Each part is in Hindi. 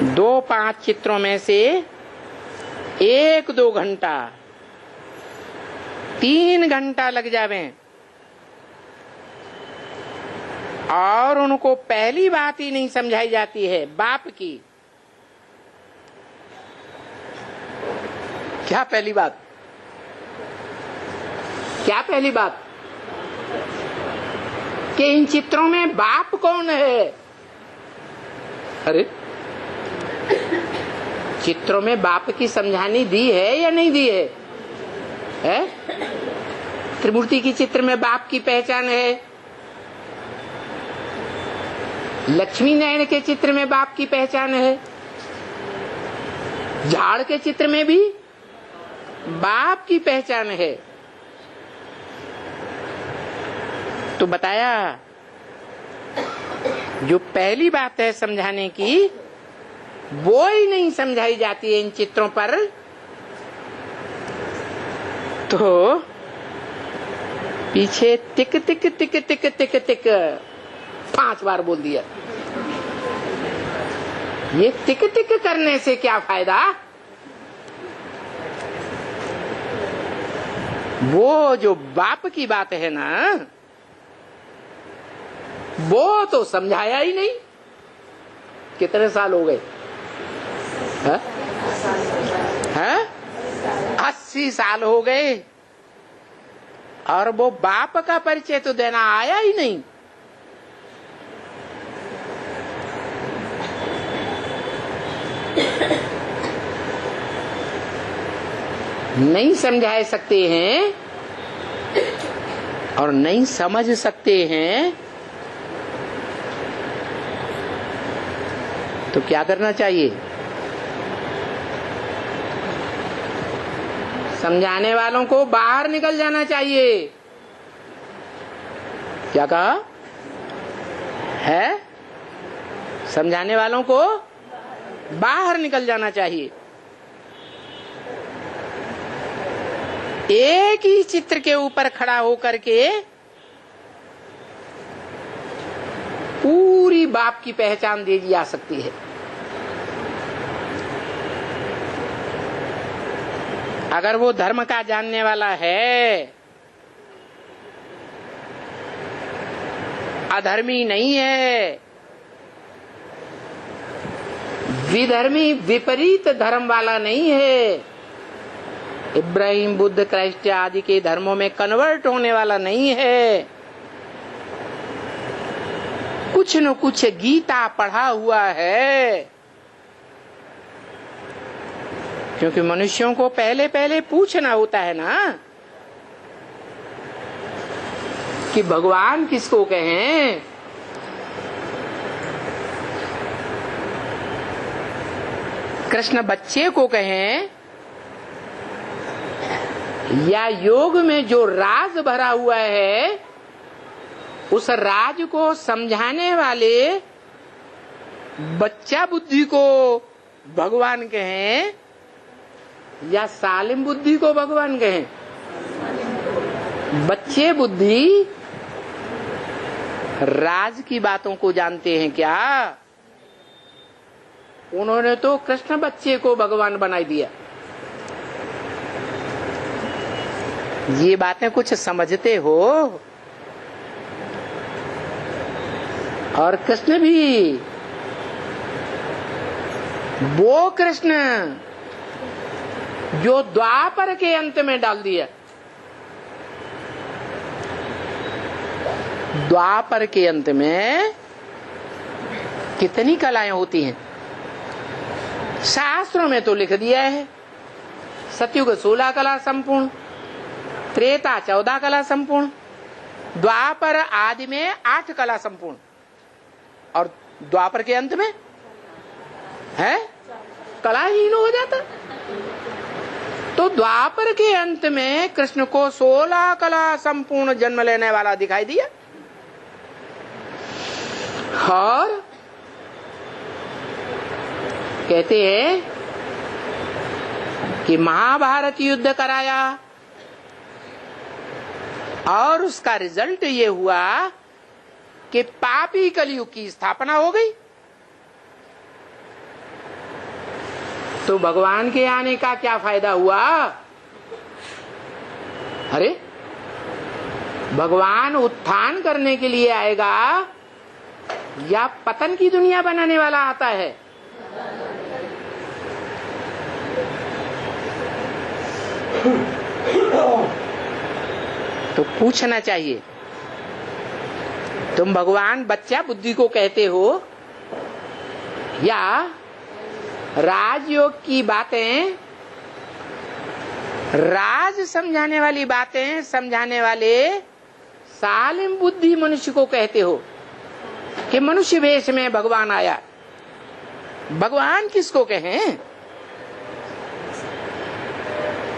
2-5 चित्रों में से 1-2 घंटा 3 घंटा लग जावे और उनको पहली बात ही नहीं समझाई जाती है बाप की। क्या पहली बात? क्या पहली बात? कि इन चित्रों में बाप कौन है? अरे चित्रों में बाप की समझानी दी है या नहीं दी है? त्रिमूर्ति की चित्र में बाप की पहचान है। लक्ष्मी नारायण के चित्र में बाप की पहचान है। झाड़ के चित्र में भी बाप की पहचान है। तो बताया जो पहली बात है समझाने की वो ही नहीं समझाई जाती है इन चित्रों पर, तो पीछे टिक टिक टिक टिक टिक टिक 5 बार बोल दिया। ये टिक टिक करने से क्या फायदा? वो जो बाप की बात है ना वो तो समझाया ही नहीं। कितने साल हो गए? 80 साल हो गए और वो बाप का परिचय तो देना आया ही नहीं। नहीं समझा सकते हैं और नहीं समझ सकते हैं तो क्या करना चाहिए? समझाने वालों को बाहर निकल जाना चाहिए। क्या कहा है? समझाने वालों को बाहर निकल जाना चाहिए। एक ही चित्र के ऊपर खड़ा होकर के पूरी बाप की पहचान दी जा सकती है। अगर वो धर्म का जानने वाला है, अधर्मी नहीं है, विधर्मी विपरीत धर्म वाला नहीं है, इब्राहिम बुद्ध क्राइस्ट आदि के धर्मों में कन्वर्ट होने वाला नहीं है, कुछ न कुछ गीता पढ़ा हुआ है, क्योंकि मनुष्यों को पहले पहले पूछना होता है ना कि भगवान किसको कहें। कृष्ण बच्चे को कहें या योग में जो राज भरा हुआ है उस राज को समझाने वाले बच्चा बुद्धि को भगवान कहें या सालिम बुद्धि को भगवान कहें। बच्चे बुद्धि राज की बातों को जानते हैं क्या? उन्होंने तो कृष्ण बच्चे को भगवान बनाई दिया। ये बातें कुछ समझते हो? और कृष्ण भी वो कृष्ण जो द्वापर के अंत में डाल दिया। द्वापर के अंत में कितनी कलाएं होती हैं शास्त्रों में तो लिख दिया है। सतयुग 16 कला संपूर्ण, त्रेता 14 कला संपूर्ण, द्वापर आदि में 8 कला संपूर्ण और द्वापर के अंत में है कलाहीन हो जाता। तो द्वापर के अंत में कृष्ण को 16 कला संपूर्ण जन्म लेने वाला दिखाई दिया और कहते हैं कि महाभारत युद्ध कराया और उसका रिजल्ट ये हुआ कि पापी कलयुग की स्थापना हो गई। तो भगवान के आने का क्या फायदा हुआ? अरे भगवान उत्थान करने के लिए आएगा या पतन की दुनिया बनाने वाला आता है? तो पूछना चाहिए। तुम भगवान बच्चा बुद्धि को कहते हो या राजयोग की बातें, राज समझाने वाली बातें समझाने वाले सालिम बुद्धि मनुष्य को कहते हो कि मनुष्य वेश में भगवान आया? भगवान किसको कहें?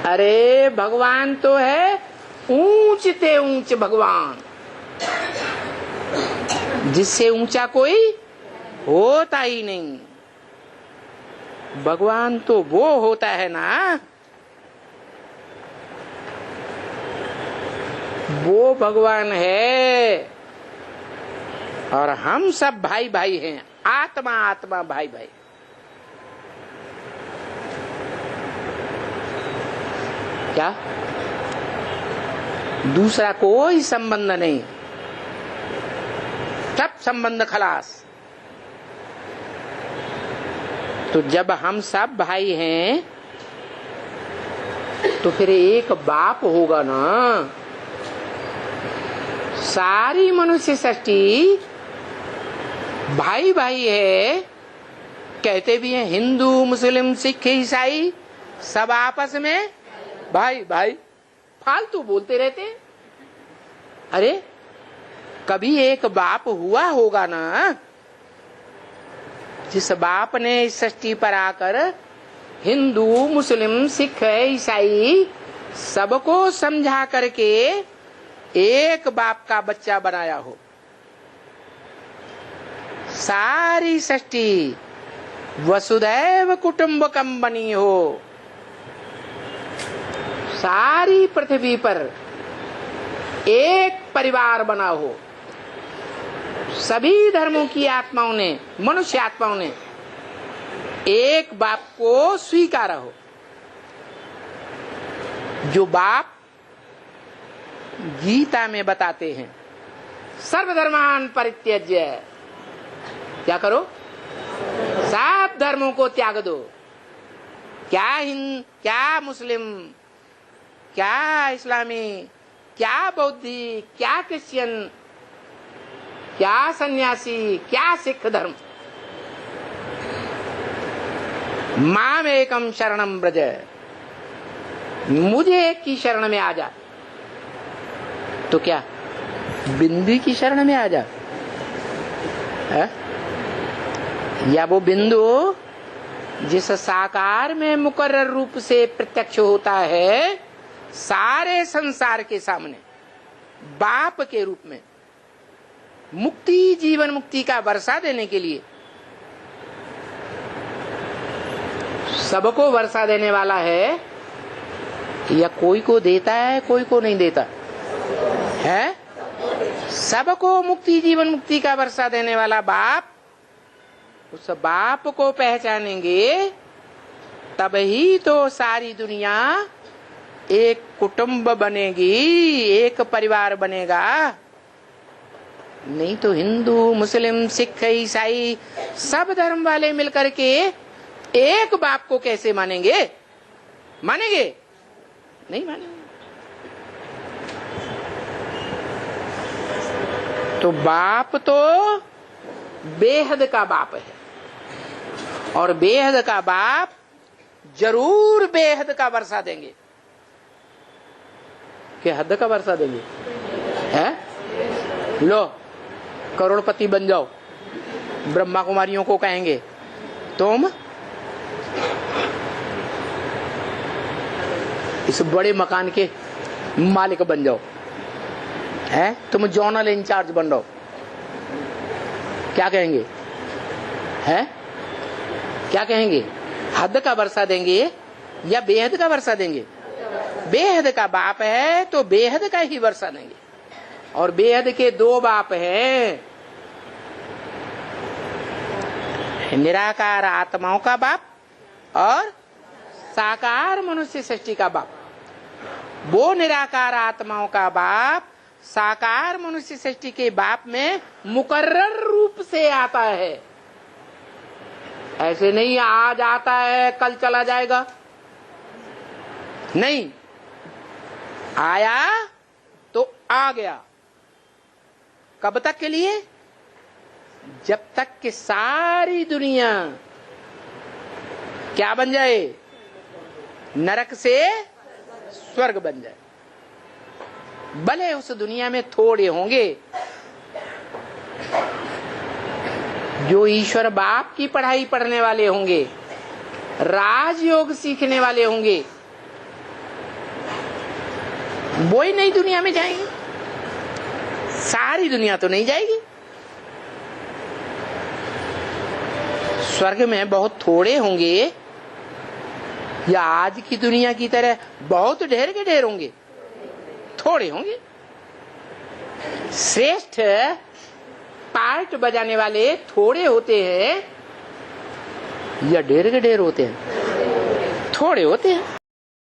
अरे भगवान तो है ऊंच ते ऊंच भगवान, जिससे ऊंचा कोई होता ही नहीं। भगवान तो वो होता है ना, वो भगवान है और हम सब भाई भाई हैं, आत्मा आत्मा भाई भाई। क्या दूसरा कोई संबंध नहीं, सब संबंध खलास। तो जब हम सब भाई हैं तो फिर एक बाप होगा ना। सारी मनुष्य सृष्टि भाई भाई है, कहते भी हैं हिंदू मुस्लिम सिख ईसाई सब आपस में भाई भाई, फालतू बोलते रहते। अरे कभी एक बाप हुआ होगा ना, जिस बाप ने इस सृष्टि पर आकर हिंदू मुस्लिम सिख ईसाई सबको समझा करके एक बाप का बच्चा बनाया हो। सारी सृष्टि वसुधैव कुटुंबकम बनी हो, सारी पृथ्वी पर एक परिवार बना हो, सभी धर्मों की आत्माओं ने, मनुष्य आत्माओं ने एक बाप को स्वीकारा हो। जो बाप गीता में बताते हैं सर्वधर्मान परित्यज्य, क्या करो? सब धर्मों को त्याग दो। क्या हिंद, क्या मुस्लिम, क्या इस्लामी, क्या बौद्धि, क्या क्रिश्चियन, क्या सन्यासी, क्या सिख धर्म, माम एकम शरणम ब्रज, मुझे एक की शरण में आ जा। तो क्या बिंदु की शरण में आ जा है? या वो बिंदु जिस साकार में मुकर्रर रूप से प्रत्यक्ष होता है सारे संसार के सामने बाप के रूप में, मुक्ति जीवन मुक्ति का वर्षा देने के लिए, सबको वर्षा देने वाला है, या कोई को देता है कोई को नहीं देता है? सबको मुक्ति जीवन मुक्ति का वर्षा देने वाला बाप, उस बाप को पहचानेंगे तब ही तो सारी दुनिया एक कुटुंब बनेगी, एक परिवार बनेगा। नहीं तो हिंदू मुस्लिम सिख ईसाई सब धर्म वाले मिलकर के एक बाप को कैसे मानेंगे? मानेंगे? नहीं मानेंगे। तो बाप तो बेहद का बाप है, और बेहद का बाप जरूर बेहद का वर्षा देंगे। क्या हद का वर्षा देंगे? है? लो करोड़पति बन जाओ, ब्रह्मा कुमारियों को कहेंगे तुम इस बड़े मकान के मालिक बन जाओ, है? तुम जोनल इंचार्ज बन जाओ। क्या कहेंगे? है? क्या कहेंगे? हद का वर्षा देंगे या बेहद का वर्षा देंगे? बेहद का बाप है तो बेहद का ही वर्षा देंगे। और बेहद के दो बाप हैं, निराकार आत्माओं का बाप और साकार मनुष्य सृष्टि का बाप। वो निराकार आत्माओं का बाप साकार मनुष्य सृष्टि के बाप में मुकर्रर रूप से आता है। ऐसे नहीं आज आता है कल चला जाएगा, नहीं, आया तो आ गया। कब तक के लिए? जब तक कि सारी दुनिया क्या बन जाए? नरक से स्वर्ग बन जाए। भले उस दुनिया में थोड़े होंगे जो ईश्वर बाप की पढ़ाई पढ़ने वाले होंगे, राजयोग सीखने वाले होंगे, वो ही नई दुनिया में जाएंगे। सारी दुनिया तो नहीं जाएगी। स्वर्ग में बहुत थोड़े होंगे या आज की दुनिया की तरह बहुत ढेर के ढेर होंगे? थोड़े होंगे। श्रेष्ठ पार्ट बजाने वाले थोड़े होते हैं या ढेर के ढेर होते हैं? थोड़े होते हैं।